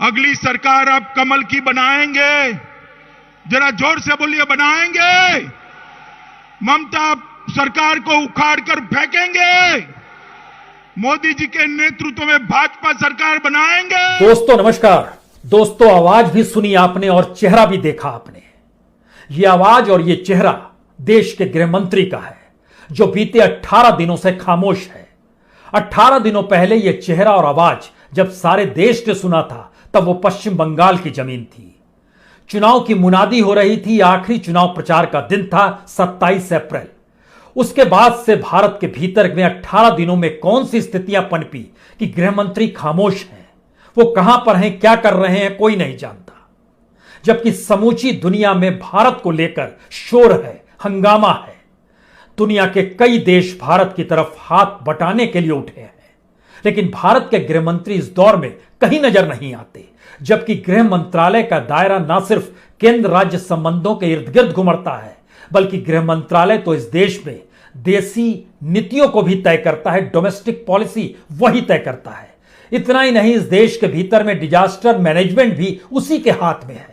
अगली सरकार आप कमल की बनाएंगे? जरा जोर से बोलिए, बनाएंगे? ममता सरकार को उखाड़ कर फेंकेंगे? मोदी जी के नेतृत्व में भाजपा सरकार बनाएंगे? दोस्तों नमस्कार। दोस्तों, आवाज भी सुनी आपने और चेहरा भी देखा आपने। यह आवाज और यह चेहरा देश के गृह मंत्री का है, जो बीते 18 दिनों से खामोश है। 18 दिनों पहले यह चेहरा और आवाज जब सारे देश ने सुना था, तब वो पश्चिम बंगाल की जमीन थी। चुनाव की मुनादी हो रही थी, आखिरी चुनाव प्रचार का दिन था 27 अप्रैल। उसके बाद से भारत के भीतर में 18 दिनों में कौन सी स्थितियां पनपी कि गृह मंत्री खामोश हैं। वो कहां पर हैं, क्या कर रहे हैं, कोई नहीं जानता। जबकि समूची दुनिया में भारत को लेकर शोर है, हंगामा है। दुनिया के कई देश भारत की तरफ हाथ बटाने के लिए उठे हैं, लेकिन भारत के गृह मंत्री इस दौर में कहीं नजर नहीं आते। जबकि गृह मंत्रालय का दायरा न सिर्फ केंद्र राज्य संबंधों के इर्द गिर्द घुमड़ता है, बल्कि गृह मंत्रालय तो इस देश में देसी नीतियों को भी तय करता है। डोमेस्टिक पॉलिसी वही तय करता है। इतना ही नहीं, इस देश के भीतर में डिजास्टर मैनेजमेंट भी उसी के हाथ में है।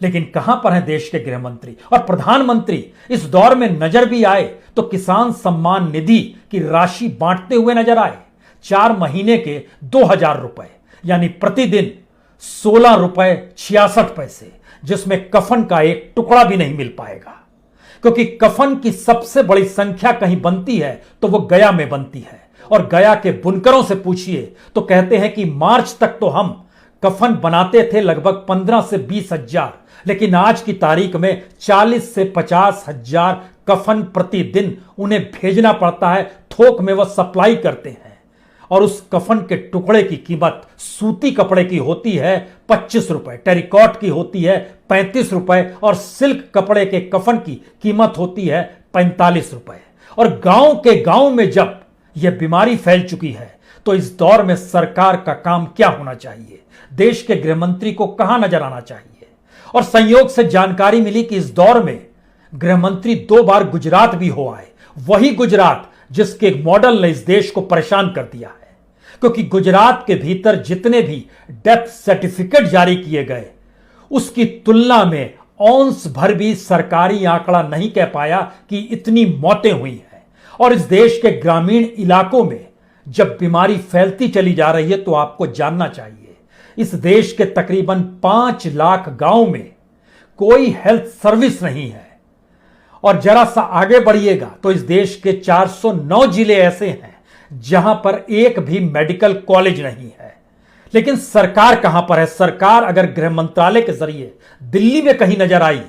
लेकिन कहां पर है देश के गृह मंत्री और प्रधानमंत्री? इस दौर में नजर भी आए तो किसान सम्मान निधि की राशि बांटते हुए नजर आए। 4 महीने के 2000 रुपए, यानी प्रतिदिन 16 रुपए 66 पैसे, जिसमें कफन का एक टुकड़ा भी नहीं मिल पाएगा। क्योंकि कफन की सबसे बड़ी संख्या कहीं बनती है तो वो गया में बनती है। और गया के बुनकरों से पूछिए तो कहते हैं कि मार्च तक तो हम कफन बनाते थे लगभग 15 से 20 हजार, लेकिन आज की तारीख में 40 से 50 हजार कफन प्रतिदिन उन्हें भेजना पड़ता है। थोक में वह सप्लाई करते हैं और उस कफन के टुकड़े की कीमत सूती कपड़े की होती है 25 रुपए, टेरिकॉट की होती है 35 रुपए और सिल्क कपड़े के कफन की कीमत होती है 45 रुपए। और गांव के गांव में जब यह बीमारी फैल चुकी है, तो इस दौर में सरकार का काम क्या होना चाहिए? देश के गृह मंत्री को कहां नजर आना चाहिए? और संयोग से जानकारी मिली कि इस दौर में गृह मंत्री 2 बार गुजरात भी हो आए। वही गुजरात जिसके मॉडल ने इस देश को परेशान कर दिया है। क्योंकि गुजरात के भीतर जितने भी डेथ सर्टिफिकेट जारी किए गए, उसकी तुलना में औंस भर भी सरकारी आंकड़ा नहीं कह पाया कि इतनी मौतें हुई हैं। और इस देश के ग्रामीण इलाकों में जब बीमारी फैलती चली जा रही है, तो आपको जानना चाहिए, इस देश के तकरीबन 5 लाख गांव में कोई हेल्थ सर्विस नहीं है। और जरा सा आगे बढ़िएगा तो इस देश के 409 जिले ऐसे हैं जहां पर एक भी मेडिकल कॉलेज नहीं है। लेकिन सरकार कहां पर है? सरकार अगर गृह मंत्रालय के जरिए दिल्ली में कहीं नजर आई,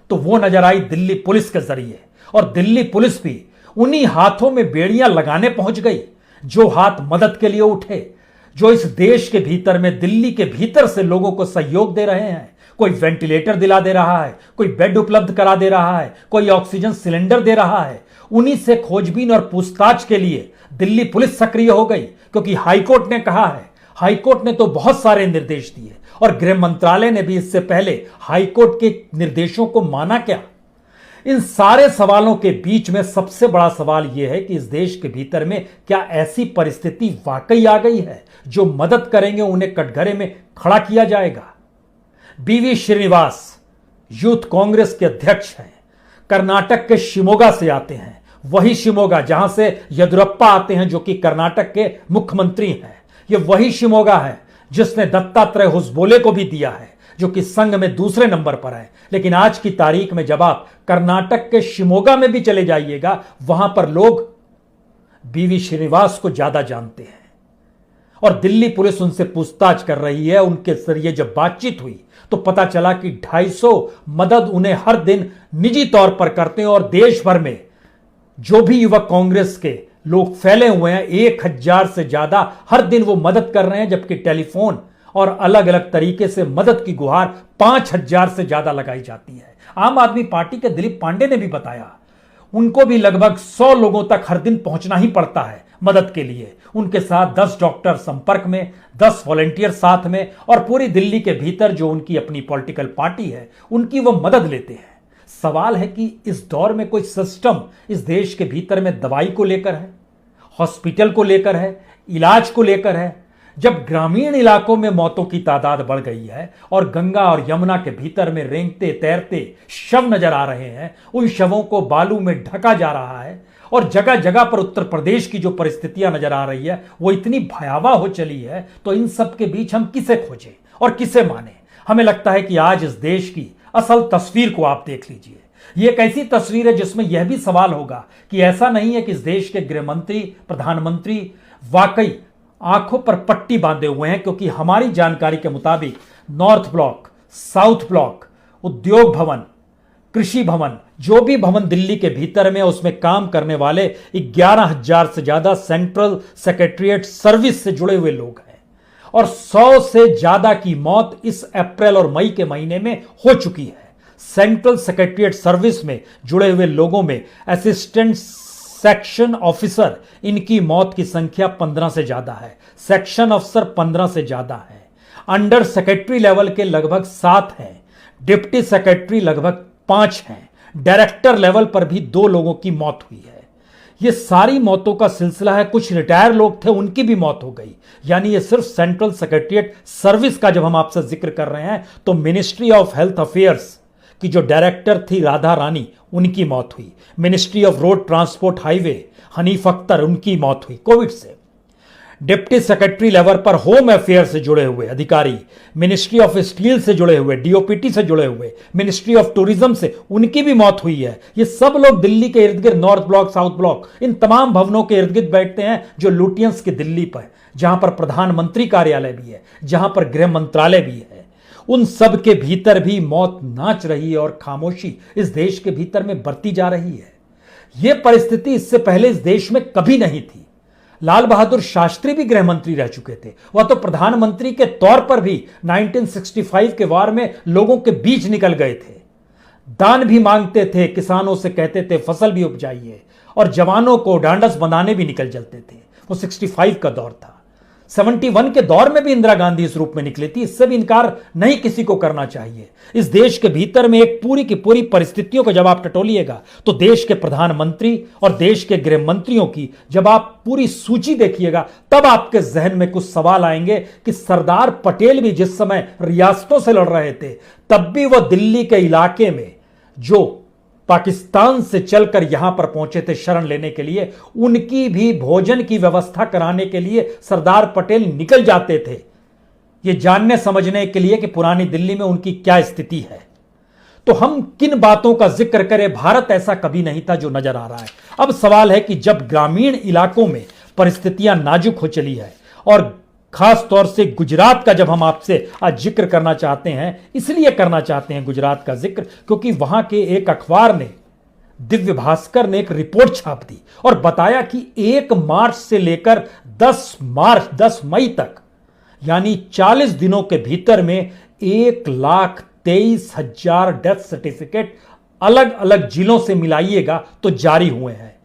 तो वो नजर आई दिल्ली पुलिस के जरिए। और दिल्ली पुलिस भी उन्हीं हाथों में बेड़ियां लगाने पहुंच गई जो हाथ मदद के लिए उठे, जो इस देश के भीतर में, दिल्ली के भीतर से लोगों को सहयोग दे रहे हैं। कोई वेंटिलेटर दिला दे रहा है, कोई बेड उपलब्ध करा दे रहा है, कोई ऑक्सीजन सिलेंडर दे रहा है। उन्हीं से खोजबीन और पूछताछ के लिए दिल्ली पुलिस सक्रिय हो गई, क्योंकि हाईकोर्ट ने कहा है। हाईकोर्ट ने तो बहुत सारे निर्देश दिए और गृह मंत्रालय ने भी इससे पहले हाईकोर्ट के निर्देशों को माना क्या? इन सारे सवालों के बीच में सबसे बड़ा सवाल यह है कि इस देश के भीतर में क्या ऐसी परिस्थिति वाकई आ गई है जो मदद करेंगे, उन्हें कटघरे में खड़ा किया जाएगा? बीवी श्रीनिवास यूथ कांग्रेस के अध्यक्ष हैं, कर्नाटक के शिमोगा से आते हैं। वही शिमोगा जहां से येदियुरप्पा आते हैं, जो कि कर्नाटक के मुख्यमंत्री हैं। यह वही शिमोगा है जिसने दत्तात्रेय होसबोले को भी दिया है, जो कि संघ में दूसरे नंबर पर है। लेकिन आज की तारीख में जब आप कर्नाटक के शिमोगा में भी चले जाइएगा, वहां पर लोग बीवी श्रीनिवास को ज्यादा जानते हैं। और दिल्ली पुलिस उनसे पूछताछ कर रही है। उनके जरिए जब बातचीत हुई तो पता चला कि 250 मदद उन्हें हर दिन निजी तौर पर करते हैं। और देश भर में जो भी युवक कांग्रेस के लोग फैले हुए हैं, 1000 से ज्यादा हर दिन वो मदद कर रहे हैं। जबकि टेलीफोन और अलग अलग तरीके से मदद की गुहार 5000 से ज्यादा लगाई जाती है। आम आदमी पार्टी के दिलीप पांडे ने भी बताया, उनको भी लगभग 100 लोगों तक हर दिन पहुंचना ही पड़ता है मदद के लिए। उनके साथ 10 डॉक्टर संपर्क में, 10 वॉलंटियर साथ में, और पूरी दिल्ली के भीतर जो उनकी अपनी पॉलिटिकल पार्टी है, उनकी वो मदद लेते हैं। सवाल है कि इस दौर में कोई सिस्टम इस देश के भीतर में दवाई को लेकर है, हॉस्पिटल को लेकर है, इलाज को लेकर है, जब ग्रामीण इलाकों में मौतों की तादाद बढ़ गई है और गंगा और यमुना के भीतर में रेंगते तैरते शव नजर आ रहे हैं, उन शवों को बालू में ढका जा रहा है और जगह जगह पर उत्तर प्रदेश की जो परिस्थितियां नजर आ रही है वो इतनी भयावह हो चली है, तो इन सब के बीच हम किसे खोजें और किसे माने? हमें लगता है कि आज इस देश की असल तस्वीर को आप देख लीजिए। ये एक ऐसी तस्वीर है जिसमें यह भी सवाल होगा कि ऐसा नहीं है कि इस देश के गृह मंत्री, प्रधानमंत्री वाकई आंखों पर पट्टी बांधे हुए हैं, क्योंकि हमारी जानकारी के मुताबिक नॉर्थ ब्लॉक, साउथ ब्लॉक, उद्योग भवन, कृषि भवन, जो भी भवन दिल्ली के भीतर में उसमें काम करने वाले 11,000 से ज्यादा सेंट्रल सेक्रेटरीट सर्विस से जुड़े हुए लोग हैं और 100 से ज्यादा की मौत इस अप्रैल और मई के महीने में हो चुकी है। सेंट्रल सेक्रेटरीट सर्विस में जुड़े हुए लोगों में असिस्टेंट सेक्शन ऑफिसर, इनकी मौत की संख्या 15 से ज्यादा है, सेक्शन अफसर 15 से ज्यादा है, अंडर सेक्रेटरी लेवल के लगभग 7 हैं, डिप्टी सेक्रेटरी लगभग 5 हैं, डायरेक्टर लेवल पर भी 2 लोगों की मौत हुई है। यह सारी मौतों का सिलसिला है। कुछ रिटायर लोग थे, उनकी भी मौत हो गई। यानी ये सिर्फ सेंट्रल सेक्रेटरीट सर्विस का जब हम आपसे जिक्र कर रहे हैं तो मिनिस्ट्री ऑफ हेल्थ अफेयर्स की जो डायरेक्टर थी राधा रानी, उनकी मौत हुई। Ministry of road transport highway Hanif Akhtar, उनकी मौत हुई कोविड से। डिप्टी सेक्रेटरी लेवल पर होम अफेयर से जुड़े हुए अधिकारी, मिनिस्ट्री ऑफ स्टील से जुड़े हुए, डीओपीटी से जुड़े हुए, मिनिस्ट्री ऑफ टूरिज्म से, उनकी भी मौत हुई है। ये सब लोग दिल्ली के इर्द गिर्द, नॉर्थ ब्लॉक, साउथ ब्लॉक, इन तमाम भवनों के इर्द गिर्द बैठते हैं जो लुटियंस की दिल्ली पर, जहां पर प्रधानमंत्री कार्यालय भी है, जहां पर गृह मंत्रालय भी है। उन सब के भीतर भी मौत नाच रही है और खामोशी इस देश के भीतर में बढ़ती जा रही है। यह परिस्थिति इससे पहले इस देश में कभी नहीं थी। लाल बहादुर शास्त्री भी गृह मंत्री रह चुके थे। वह तो प्रधानमंत्री के तौर पर भी 1965 के वार में लोगों के बीच निकल गए थे, दान भी मांगते थे, किसानों से कहते थे फसल भी उपजाइए, और जवानों को डांडस बनाने भी निकल चलते थे। वो 65 का दौर था। 71 के दौर में भी इंदिरा गांधी इस रूप में निकली थी। इससे भी इनकार नहीं किसी को करना चाहिए। इस देश के भीतर में एक पूरी की पूरी परिस्थितियों को जब आप टटोलिएगा तो देश के प्रधानमंत्री और देश के गृह मंत्रियों की जब आप पूरी सूची देखिएगा तब आपके जहन में कुछ सवाल आएंगे कि सरदार पटेल भी जिस समय रियासतों से लड़ रहे थे तब भी वह दिल्ली के इलाके में जो पाकिस्तान से चलकर यहां पर पहुंचे थे शरण लेने के लिए, उनकी भी भोजन की व्यवस्था कराने के लिए सरदार पटेल निकल जाते थे, यह जानने समझने के लिए कि पुरानी दिल्ली में उनकी क्या स्थिति है। तो हम किन बातों का जिक्र करें? भारत ऐसा कभी नहीं था जो नजर आ रहा है। अब सवाल है कि जब ग्रामीण इलाकों में परिस्थितियां नाजुक हो चली है, और खास तौर से गुजरात का जब हम आपसे आज जिक्र करना चाहते हैं, इसलिए करना चाहते हैं गुजरात का जिक्र क्योंकि वहां के एक अखबार ने, दिव्य भास्कर ने एक रिपोर्ट छाप दी और बताया कि 1 मार्च से लेकर 10 मई तक, यानी 40 दिनों के भीतर में 1,23,000 डेथ सर्टिफिकेट अलग अलग जिलों से मिलाइएगा तो जारी हुए हैं।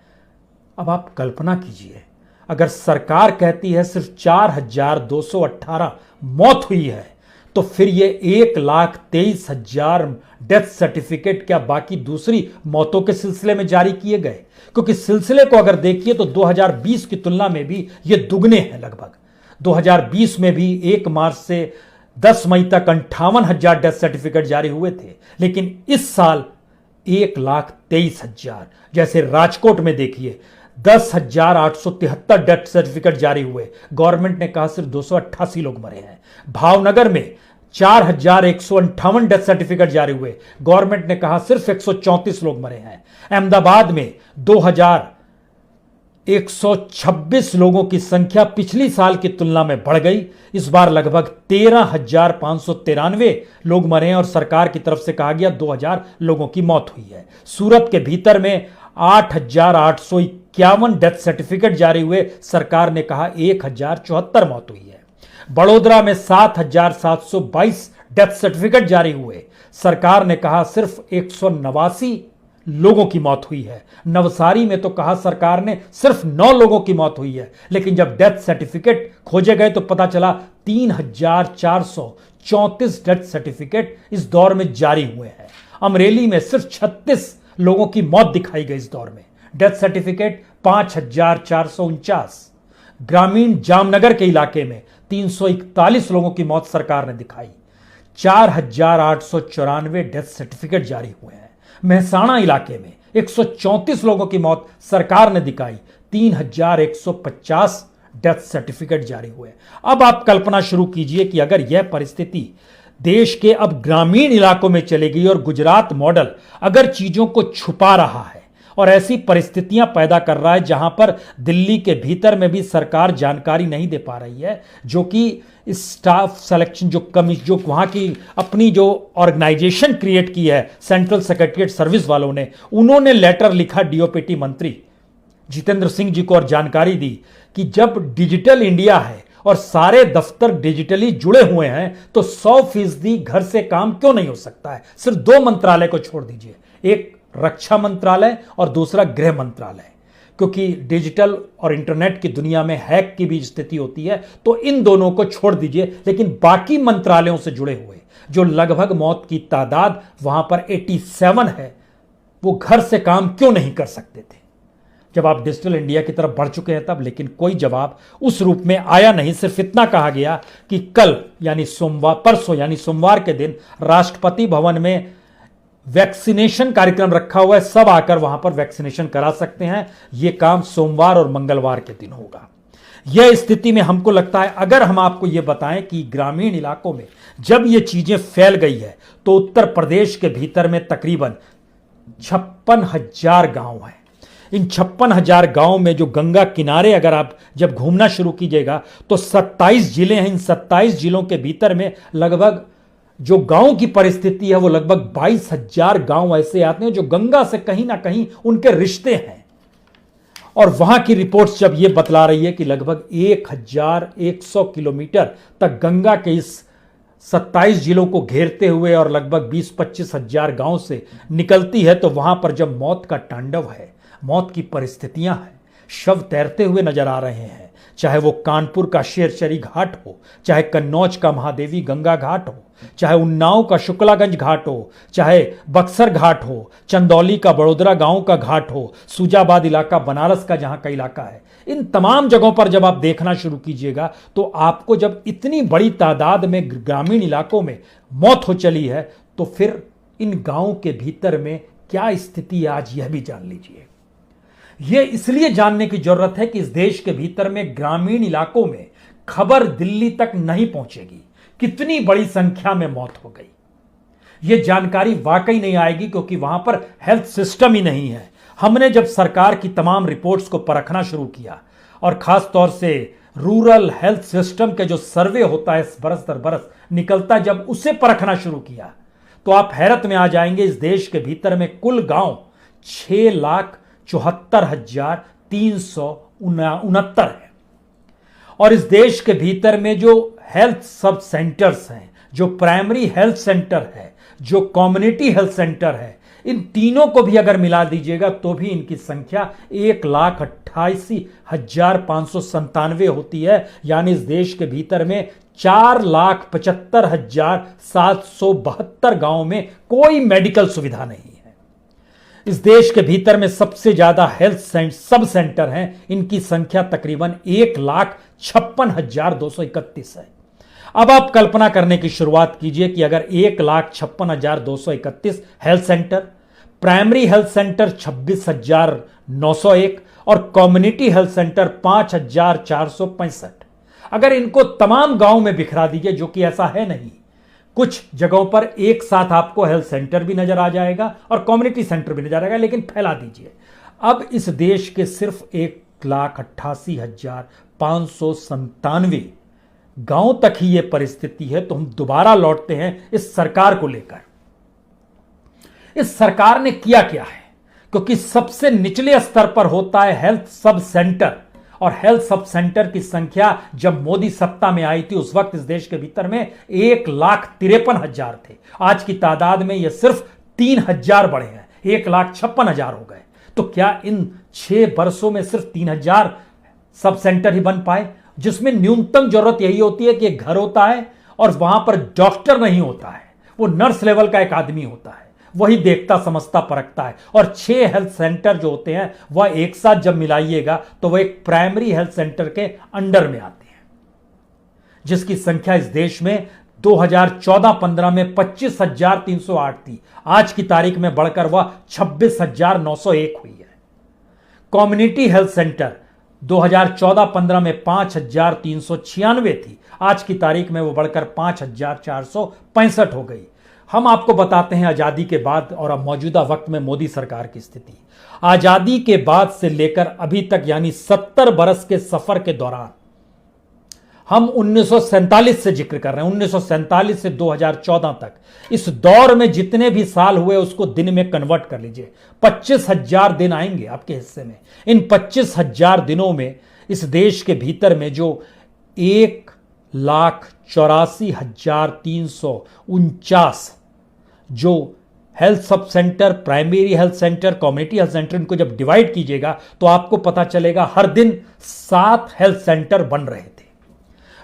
अब आप कल्पना कीजिए, अगर सरकार कहती है सिर्फ 4,218 मौत हुई है, तो फिर ये 1,23,000 डेथ सर्टिफिकेट क्या बाकी दूसरी मौतों के सिलसिले में जारी किए गए? क्योंकि सिलसिले को अगर देखिए तो 2020 की तुलना में भी ये दुगने हैं लगभग। 2020 में भी 1 मार्च से 10 मई तक 58,000 डेथ सर्टिफिकेट जारी हुए थे, लेकिन इस साल 1,23,000। जैसे राजकोट में देखिए 10,873 डेथ सर्टिफिकेट जारी हुए, गवर्नमेंट ने कहा सिर्फ 288 लोग मरे हैं। भावनगर में 4,158 डेथ सर्टिफिकेट जारी हुए, गवर्नमेंट ने कहा सिर्फ 134 लोग मरे हैं। अहमदाबाद में 2,126 लोगों की संख्या पिछली साल की तुलना में बढ़ गई। इस बार लगभग 13,593 लोग मरे हैं और सरकार की तरफ से कहा गया 2,000 लोगों की मौत हुई है। सूरत के भीतर में 8,851 डेथ सर्टिफिकेट जारी हुए, सरकार ने कहा 1,074 मौत हुई है। बड़ोदरा में 7,722 डेथ सर्टिफिकेट जारी हुए, सरकार ने कहा सिर्फ 189 लोगों की मौत हुई है। नवसारी में तो कहा सरकार ने सिर्फ 9 लोगों की मौत हुई है, लेकिन जब डेथ सर्टिफिकेट खोजे गए तो पता चला 3,434 डेथ सर्टिफिकेट इस दौर में जारी हुए हैं। अमरेली में सिर्फ 36 लोगों की मौत दिखाई गई इस दौर में, डेथ सर्टिफिकेट 5,449। ग्रामीण जामनगर के इलाके में 341 लोगों की मौत सरकार ने दिखाई। 4,894 डेथ सर्टिफिकेट जारी हुए हैं। मेहसाणा इलाके में 134 लोगों की मौत सरकार ने दिखाई। 3,150 डेथ सर्टिफिकेट जारी हुए। अब आप कल्पना शुरू कीजिए कि अगर यह परिस्थिति देश के अब ग्रामीण इलाकों में चलेगी और गुजरात मॉडल अगर चीजों को छुपा रहा है और ऐसी परिस्थितियां पैदा कर रहा है जहां पर दिल्ली के भीतर में भी सरकार जानकारी नहीं दे पा रही है, जो कि स्टाफ सिलेक्शन जो वहां की अपनी जो ऑर्गेनाइजेशन क्रिएट की है सेंट्रल सेक्रेटरीट सर्विस वालों ने, उन्होंने लेटर लिखा डीओपीटी मंत्री जितेंद्र सिंह जी को और जानकारी दी कि जब डिजिटल इंडिया है और सारे दफ्तर डिजिटली जुड़े हुए हैं तो 100% घर से काम क्यों नहीं हो सकता है। सिर्फ 2 मंत्रालय को छोड़ दीजिए, एक रक्षा मंत्रालय और दूसरा गृह मंत्रालय, क्योंकि डिजिटल और इंटरनेट की दुनिया में हैक की भी स्थिति होती है, तो इन दोनों को छोड़ दीजिए। लेकिन बाकी मंत्रालयों से जुड़े हुए जो लगभग मौत की तादाद वहां पर 87 है, वो घर से काम क्यों नहीं कर सकते थे जब आप डिजिटल इंडिया की तरफ बढ़ चुके हैं तब। लेकिन कोई जवाब उस रूप में आया नहीं। सिर्फ इतना कहा गया कि कल यानी परसों यानी सोमवार के दिन राष्ट्रपति भवन में वैक्सीनेशन कार्यक्रम रखा हुआ है, सब आकर वहां पर वैक्सीनेशन करा सकते हैं। यह काम सोमवार और मंगलवार के दिन होगा। यह स्थिति में हमको लगता है अगर हम आपको यह बताएं कि ग्रामीण इलाकों में जब यह चीजें फैल गई है तो उत्तर प्रदेश के भीतर में तकरीबन 56,000 गांव हैं। इन 56,000 गांव में जो गंगा किनारे अगर आप जब घूमना शुरू कीजिएगा तो 27 जिले हैं। इन 27 जिलों के भीतर में लगभग जो गांव की परिस्थिति है वो लगभग 22,000 गांव ऐसे आते हैं जो गंगा से कहीं ना कहीं उनके रिश्ते हैं। और वहां की रिपोर्ट्स जब ये बतला रही है कि लगभग 1,100 किलोमीटर तक गंगा के इस 27 जिलों को घेरते हुए और लगभग 20-25 हजार गांव से निकलती है, तो वहां पर जब मौत का तांडव है, मौत की परिस्थितियां हैं, शव तैरते हुए नजर आ रहे हैं, चाहे वो कानपुर का शेरचरी घाट हो, चाहे कन्नौज का महादेवी गंगा घाट हो, चाहे उन्नाव का शुक्लागंज घाट हो, चाहे बक्सर घाट हो, चंदौली का बड़ोदरा गांव का घाट हो, सुजाबाद इलाका बनारस का जहां का इलाका है, इन तमाम जगहों पर जब आप देखना शुरू कीजिएगा तो आपको जब इतनी बड़ी तादाद में ग्रामीण इलाकों में मौत हो चली है तो फिर इन गांवों के भीतर में क्या स्थिति है आज यह भी जान लीजिए। यह इसलिए जानने की जरूरत है कि इस देश के भीतर में ग्रामीण इलाकों में खबर दिल्ली तक नहीं पहुंचेगी कितनी बड़ी संख्या में मौत हो गई। यह जानकारी वाकई नहीं आएगी क्योंकि वहां पर हेल्थ सिस्टम ही नहीं है। हमने जब सरकार की तमाम रिपोर्ट्स को परखना शुरू किया और खास तौर से रूरल हेल्थ सिस्टम के जो सर्वे होता है बरस दर बरस निकलता, जब उसे परखना शुरू किया तो आप हैरत में आ जाएंगे। इस देश के भीतर में कुल गांव 6,74,369 है और इस देश के भीतर में जो हेल्थ सब सेंटर्स हैं, जो प्राइमरी हेल्थ सेंटर है, जो कम्युनिटी हेल्थ सेंटर है, इन तीनों को भी अगर मिला दीजिएगा तो भी इनकी संख्या 1,88,597 होती है। यानी इस देश के भीतर में 4,75,772 गांव में कोई मेडिकल सुविधा नहीं है। इस देश के भीतर में सबसे ज्यादा हेल्थ सब सेंटर हैं, इनकी संख्या तकरीबन 1,56,231 है। अब आप कल्पना करने की शुरुआत कीजिए कि अगर 1,56,231 health centre, primary health centre 26,901 और कम्युनिटी हेल्थ सेंटर 5,465, अगर इनको तमाम गांव में बिखरा दीजिए, जो कि ऐसा है नहीं, कुछ जगहों पर एक साथ आपको हेल्थ सेंटर भी नजर आ जाएगा और कम्युनिटी सेंटर भी नजर आएगा, लेकिन फैला दीजिए। अब इस देश के सिर्फ 1,88,597 गांव तक ही यह परिस्थिति है, तो हम दोबारा लौटते हैं इस सरकार को लेकर। इस सरकार ने किया क्या है? क्योंकि सबसे निचले स्तर पर होता है हेल्थ सब सेंटर, और हेल्थ सब सेंटर की संख्या जब मोदी सत्ता में आई थी उस वक्त इस देश के भीतर में 1,53,000 थे। आज की तादाद में यह सिर्फ 3,000 बढ़े हैं, 1,56,000 हो गए। तो क्या इन 6 वर्षों में सिर्फ 3,000 सब सेंटर ही बन पाए, जिसमें न्यूनतम जरूरत यही होती है कि एक घर होता है और वहां पर डॉक्टर नहीं होता है, वो नर्स लेवल का एक आदमी होता है, वही देखता समझता परखता है। और 6 हेल्थ सेंटर जो होते हैं वह एक साथ जब मिलाइएगा तो वह एक प्राइमरी हेल्थ सेंटर के अंडर में आते हैं। जिसकी संख्या इस देश में 2014-15 में 25,308 थी, आज की तारीख में बढ़कर वह 26,901 हुई है। कम्युनिटी हेल्थ सेंटर 2014-15 में 5,396 थी, आज की तारीख में वो बढ़कर 5,465 हो गई। हम आपको बताते हैं आजादी के बाद और अब मौजूदा वक्त में मोदी सरकार की स्थिति। आजादी के बाद से लेकर अभी तक यानी 70 बरस के सफर के दौरान, हम 1947 से जिक्र कर रहे हैं, 1947 से 2014 तक, इस दौर में जितने भी साल हुए उसको दिन में कन्वर्ट कर लीजिए। 25,000 दिन आएंगे आपके हिस्से में। इन 25,000 दिनों में इस देश के भीतर में जो 1,84,349 जो health sub centre, primary health centre, community health centre, इनको जब डिवाइड कीजिएगा तो आपको पता चलेगा हर दिन 7 हेल्थ सेंटर बन रहे थे।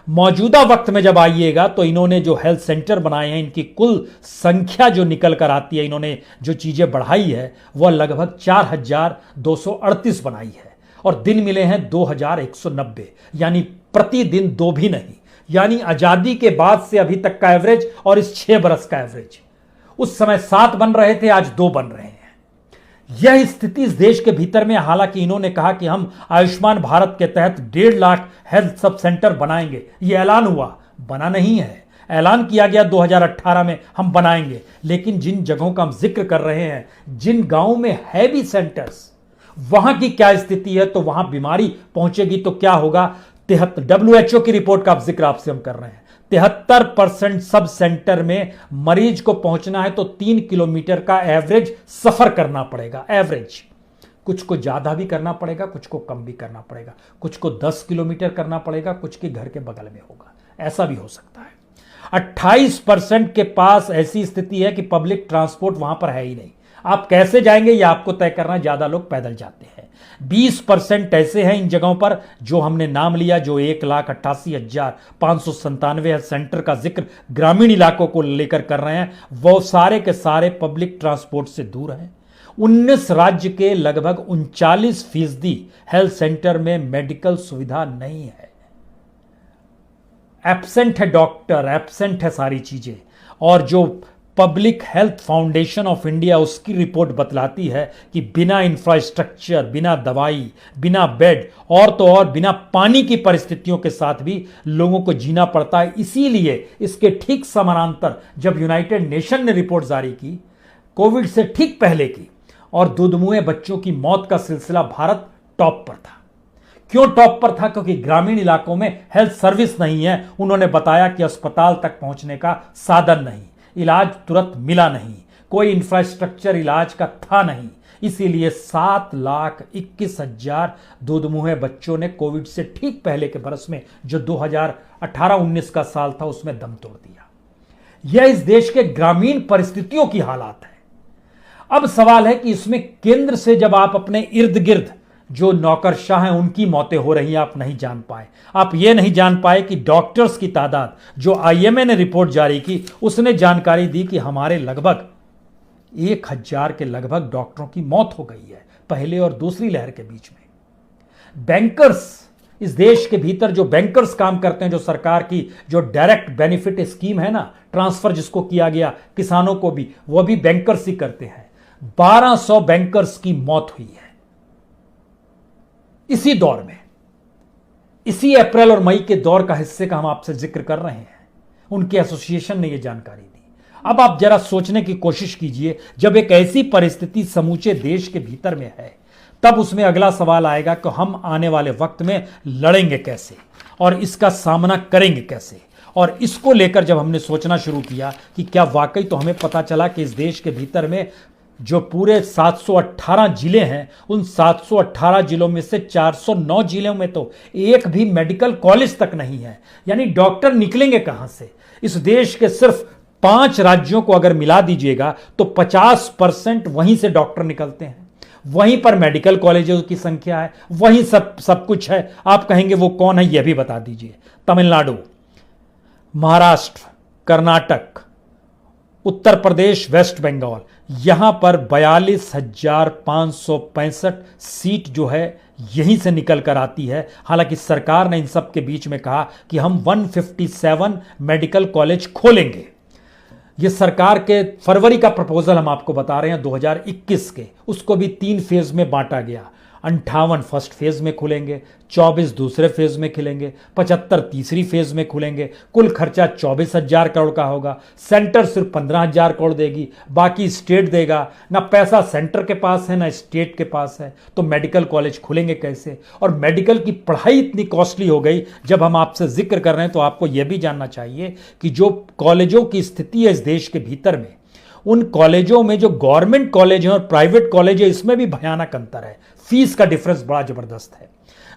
मौजूदा वक्त में जब आइएगा तो इन्होंने जो हेल्थ सेंटर बनाए हैं, इनकी कुल संख्या जो निकल कर आती है, इन्होंने जो चीजें बढ़ाई है वह लगभग 4,238 बनाई है और दिन मिले हैं 2,190, यानी प्रतिदिन 2 भी नहीं। यानी आजादी के बाद से अभी तक का एवरेज और इस 6 बरस का एवरेज, उस समय 7 बन रहे थे, आज 2 बन रहे हैं। यह स्थिति इस देश के भीतर में, हालांकि इन्होंने कहा कि हम आयुष्मान भारत के तहत 1.5 लाख हेल्थ सब सेंटर बनाएंगे, यह ऐलान हुआ, बना नहीं है। ऐलान किया गया 2018 में हम बनाएंगे, लेकिन जिन जगहों का हम जिक्र कर रहे हैं, जिन गांवों में है भी सेंटर्स, वहां की क्या स्थिति है, तो वहां बीमारी पहुंचेगी तो क्या होगा। WHO की रिपोर्ट का जिक्र आपसे हम कर रहे हैं। 73% सब सेंटर में मरीज को पहुंचना है तो 3 किलोमीटर का एवरेज सफर करना पड़ेगा। एवरेज, कुछ को ज्यादा भी करना पड़ेगा, कुछ को कम भी करना पड़ेगा, कुछ को 10 किलोमीटर करना पड़ेगा, कुछ के घर के बगल में होगा, ऐसा भी हो सकता है। 28% के पास ऐसी स्थिति है कि पब्लिक ट्रांसपोर्ट वहां पर है ही नहीं। आप कैसे जाएंगे यह आपको तय करना, ज्यादा लोग पैदल जाते हैं। 20% ऐसे हैं इन जगहों पर जो हमने नाम लिया, जो 1,88,597 सेंटर का जिक्र ग्रामीण इलाकों को लेकर कर रहे हैं, वो सारे के सारे पब्लिक ट्रांसपोर्ट से दूर हैं। 19 राज्य के लगभग 39% हेल्थ सेंटर में मेडिकल सुविधा नहीं है। एब्सेंट है डॉक्टर, एब्सेंट है सारी चीजें। और जो public health foundation of India, उसकी रिपोर्ट बतलाती है कि बिना इंफ्रास्ट्रक्चर, बिना दवाई, बिना बेड और तो और बिना पानी की परिस्थितियों के साथ भी लोगों को जीना पड़ता है। इसीलिए इसके ठीक समानांतर जब यूनाइटेड नेशन ने रिपोर्ट जारी की कोविड से ठीक पहले की, और दूधमुए बच्चों की मौत का सिलसिला भारत टॉप पर था। क्यों टॉप पर था? क्योंकि ग्रामीण इलाकों में हेल्थ सर्विस नहीं है। उन्होंने बताया कि अस्पताल तक पहुंचने का साधन नहीं, इलाज तुरंत मिला नहीं, कोई इंफ्रास्ट्रक्चर इलाज का था नहीं। इसीलिए 7,21,000 दूधमुहे बच्चों ने कोविड से ठीक पहले के बरस में, जो 2018-19 का साल था, उसमें दम तोड़ दिया। यह इस देश के ग्रामीण परिस्थितियों की हालात है। अब सवाल है कि इसमें केंद्र से जब आप अपने इर्द गिर्द जो नौकरशाह हैं उनकी मौतें हो रही हैं, आप नहीं जान पाए। आप ये नहीं जान पाए कि डॉक्टर्स की तादाद, जो IMA ने रिपोर्ट जारी की, उसने जानकारी दी कि हमारे लगभग 1,000 के लगभग डॉक्टरों की मौत हो गई है पहले और दूसरी लहर के बीच में। बैंकर्स, इस देश के भीतर जो बैंकर्स काम करते हैं, जो सरकार की जो डायरेक्ट बेनिफिट स्कीम है ना, ट्रांसफर जिसको किया गया किसानों को भी, वह भी बैंकर्स ही करते हैं। 1200 बैंकर्स की मौत हुई है इसी दौर में। इसी अप्रैल और मई के दौर का हिस्से का हम आपसे जिक्र कर रहे हैं। उनके एसोसिएशन ने यह जानकारी दी। अब आप जरा सोचने की कोशिश कीजिए, जब एक ऐसी परिस्थिति समूचे देश के भीतर में है, तब उसमें अगला सवाल आएगा कि हम आने वाले वक्त में लड़ेंगे कैसे और इसका सामना करेंगे कैसे। और इसको लेकर जब हमने सोचना शुरू किया कि क्या वाकई, तो हमें पता चला कि इस देश के भीतर में जो पूरे 718 जिले हैं, उन 718 जिलों में से 409 जिलों में तो एक भी मेडिकल कॉलेज तक नहीं है। यानी डॉक्टर निकलेंगे कहां से? इस देश के सिर्फ 5 राज्यों को अगर मिला दीजिएगा तो 50% वहीं से डॉक्टर निकलते हैं। वहीं पर मेडिकल कॉलेजों की संख्या है, वहीं सब कुछ है। आप कहेंगे वो कौन है, यह भी बता दीजिए। तमिलनाडु, महाराष्ट्र, कर्नाटक, उत्तर प्रदेश, वेस्ट बंगाल, यहां पर 42,565 सीट जो है यहीं से निकल कर आती है। हालांकि सरकार ने इन सब के बीच में कहा कि हम 157 मेडिकल कॉलेज खोलेंगे। ये सरकार के फरवरी का प्रपोजल हम आपको बता रहे हैं 2021 के, उसको भी 3 फेज में बांटा गया। 58 फर्स्ट फेज में खुलेंगे, 24 दूसरे फेज में खुलेंगे, 75 तीसरी फेज में खुलेंगे। कुल खर्चा 24,000 करोड़ का होगा। सेंटर सिर्फ 15,000 करोड़ देगी, बाकी स्टेट देगा। ना पैसा सेंटर के पास है ना स्टेट के पास है, तो मेडिकल कॉलेज खुलेंगे कैसे? और मेडिकल की पढ़ाई इतनी कॉस्टली हो गई। जब हम आपसे जिक्र कर रहे हैं तो आपको यह भी जानना चाहिए कि जो कॉलेजों की स्थिति है इस देश के भीतर में, उन कॉलेजों में जो गवर्नमेंट कॉलेज है और प्राइवेट कॉलेज है, इसमें भी भयानक अंतर है। फीस का डिफरेंस बड़ा जबरदस्त है।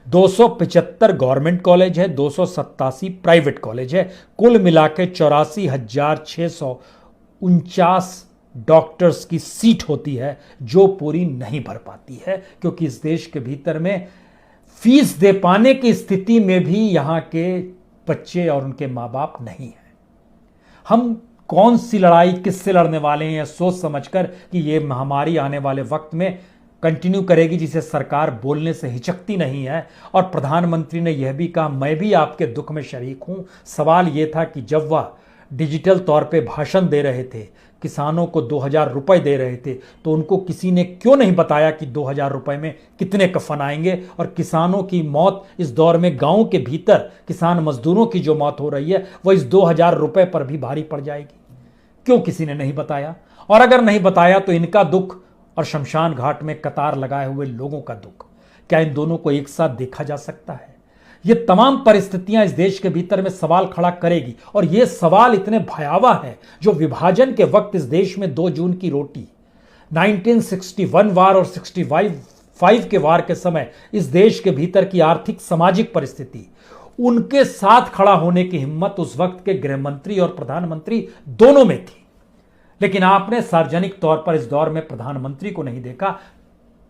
275 गवर्नमेंट कॉलेज है, 287 प्राइवेट कॉलेज है। कुल मिलाकर 84,649 डॉक्टर्स की सीट होती है, जो पूरी नहीं भर पाती है, क्योंकि इस देश के भीतर में फीस दे पाने की स्थिति में भी यहां के बच्चे और उनके मां बाप नहीं है। हम कौन सी लड़ाई किससे लड़ने वाले हैं, सोच समझकर कि यह महामारी आने वाले वक्त में कंटिन्यू करेगी, जिसे सरकार बोलने से हिचकती नहीं है। और प्रधानमंत्री ने यह भी कहा, मैं भी आपके दुख में शरीक हूं। सवाल यह था कि जब वह डिजिटल तौर पे भाषण दे रहे थे, किसानों को 2,000 रुपए दे रहे थे, तो उनको किसी ने क्यों नहीं बताया कि 2,000 रुपए में कितने कफन आएंगे? और किसानों की मौत इस दौर में गांव के भीतर किसान मजदूरों की जो मौत हो रही है, वह इस 2,000 रुपए पर भी भारी पड़ जाएगी। क्यों किसी ने नहीं बताया? और अगर नहीं बताया तो इनका दुख और शमशान घाट में कतार लगाए हुए लोगों का दुख, क्या इन दोनों को एक साथ देखा जा सकता है? ये तमाम परिस्थितियां इस देश के भीतर में सवाल खड़ा करेगी। और ये सवाल इतने भयावह हैं, जो विभाजन के वक्त इस देश में 2 जून की रोटी, 1961 वार और 65 के वार के समय इस देश के भीतर की आर्थिक सामाजिक परिस्थिति, उनके साथ खड़ा होने की हिम्मत उस वक्त के गृह मंत्री और प्रधानमंत्री दोनों में थी। लेकिन आपने सार्वजनिक तौर पर इस दौर में प्रधानमंत्री को नहीं देखा,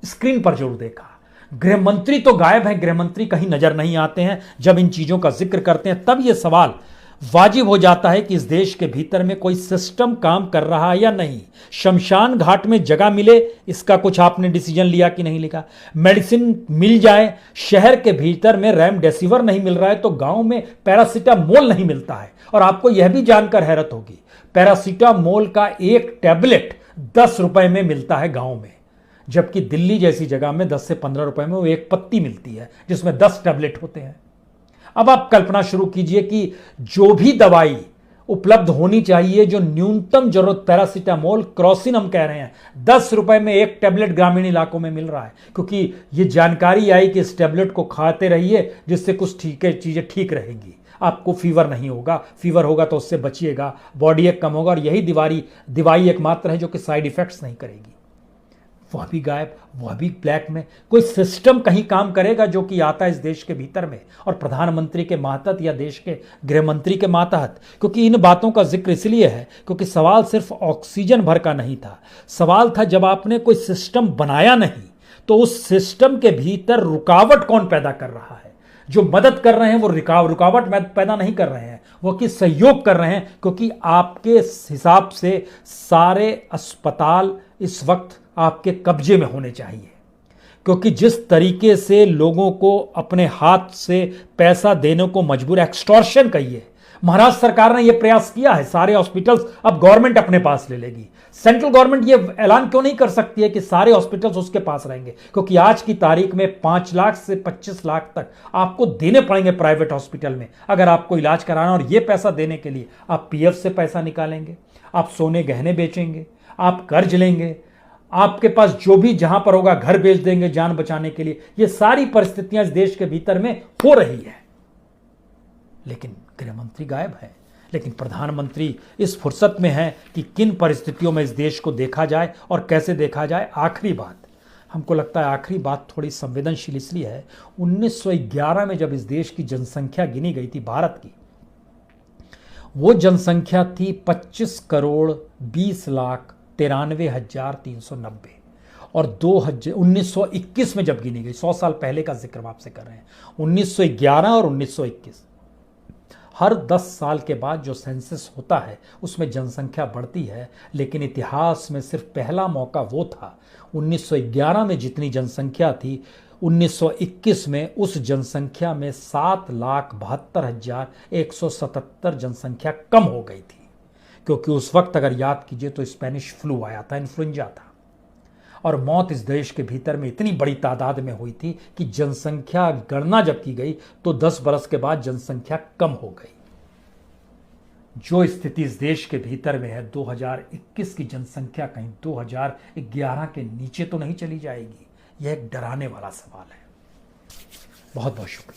स्क्रीन पर जरूर देखा। गृह मंत्री तो गायब हैं, गृह मंत्री कहीं नजर नहीं आते हैं। जब इन चीजों का जिक्र करते हैं तब यह सवाल वाजिब हो जाता है कि इस देश के भीतर में कोई सिस्टम काम कर रहा है या नहीं। शमशान घाट में जगह मिले, इसका कुछ आपने डिसीजन लिया कि नहीं लिया? मेडिसिन मिल जाए, शहर के भीतर में रेमडेसिविर नहीं मिल रहा है तो गांव में पैरासीटामोल नहीं मिलता है। और आपको यह भी जानकर हैरत होगी, पैरासीटामोल का एक टैबलेट 10 रुपए में मिलता है गांव में, जबकि दिल्ली जैसी जगह में 10 से 15 रुपए में वो एक पत्ती मिलती है, जिसमें 10 टैबलेट होते हैं। अब आप कल्पना शुरू कीजिए कि जो भी दवाई उपलब्ध होनी चाहिए, जो न्यूनतम जरूरत, पैरासीटामोल, क्रोसिन हम कह रहे हैं, 10 रुपए में एक टैबलेट ग्रामीण इलाकों में मिल रहा है। क्योंकि ये जानकारी आई कि इस टैबलेट को खाते रहिए, जिससे कुछ चीजें ठीक रहेंगी, आपको फीवर नहीं होगा, फीवर होगा तो उससे बचिएगा, बॉडी एक कम होगा। और यही दवाई एकमात्र है जो कि साइड इफेक्ट्स नहीं करेगी। वह भी गायब, वह भी ब्लैक में। कोई सिस्टम कहीं काम करेगा जो कि आता है इस देश के भीतर में, और प्रधानमंत्री के मातहत या देश के गृह मंत्री के मातहत? क्योंकि इन बातों का जिक्र इसलिए है क्योंकि सवाल सिर्फ ऑक्सीजन भर का नहीं था। सवाल था, जब आपने कोई सिस्टम बनाया नहीं तो उस सिस्टम के भीतर रुकावट कौन पैदा कर रहा है? जो मदद कर रहे हैं वो रुकावट पैदा नहीं कर रहे हैं, वो कि सहयोग कर रहे हैं। क्योंकि आपके हिसाब से सारे अस्पताल इस वक्त आपके कब्जे में होने चाहिए, क्योंकि जिस तरीके से लोगों को अपने हाथ से पैसा देने को मजबूर, एक्सटॉर्शन कहिए, महाराष्ट्र सरकार ने यह प्रयास किया है। सारे हॉस्पिटल्स अब गवर्नमेंट अपने पास ले लेगी। सेंट्रल गवर्नमेंट यह ऐलान क्यों नहीं कर सकती है कि सारे हॉस्पिटल्स उसके पास रहेंगे? क्योंकि आज की तारीख में 5 लाख से 25 लाख तक आपको देने पड़ेंगे प्राइवेट हॉस्पिटल में अगर आपको इलाज कराना। और यह पैसा देने के लिए आप पीएफ से पैसा निकालेंगे, आप सोने गहने बेचेंगे, आप कर्ज लेंगे, आपके पास जो भी जहां पर होगा घर बेच देंगे जान बचाने के लिए। यह सारी परिस्थितियां इस देश के भीतर में हो रही है। लेकिन गृह मंत्री गायब है। लेकिन प्रधानमंत्री इस फुर्सत में है कि किन परिस्थितियों में इस देश को देखा जाए और कैसे देखा जाए। आखिरी बात, हमको लगता है आखिरी बात थोड़ी संवेदनशील इसलिए है, 1911 में जब इस देश की जनसंख्या गिनी गई थी भारत की, वो जनसंख्या थी 25,20,93,390 और 1921 में जब गिनी गई, 100 साल पहले का जिक्र हम आपसे कर रहे हैं, 1911 और 1921, हर 10 साल के बाद जो सेंसस होता है उसमें जनसंख्या बढ़ती है, लेकिन इतिहास में सिर्फ पहला मौका वो था। 1911 में जितनी जनसंख्या थी, 1921 में उस जनसंख्या में 7,72,177 जनसंख्या कम हो गई थी, क्योंकि उस वक्त अगर याद कीजिए तो स्पेनिश फ्लू आया था, इन्फ्लुएंजा था, और मौत इस देश के भीतर में इतनी बड़ी तादाद में हुई थी कि जनसंख्या गणना जब की गई तो 10 बरस के बाद जनसंख्या कम हो गई। जो स्थिति इस देश के भीतर में है, 2021 की जनसंख्या कहीं 2011 के नीचे तो नहीं चली जाएगी? यह एक डराने वाला सवाल है। बहुत बहुत शुक्रिया।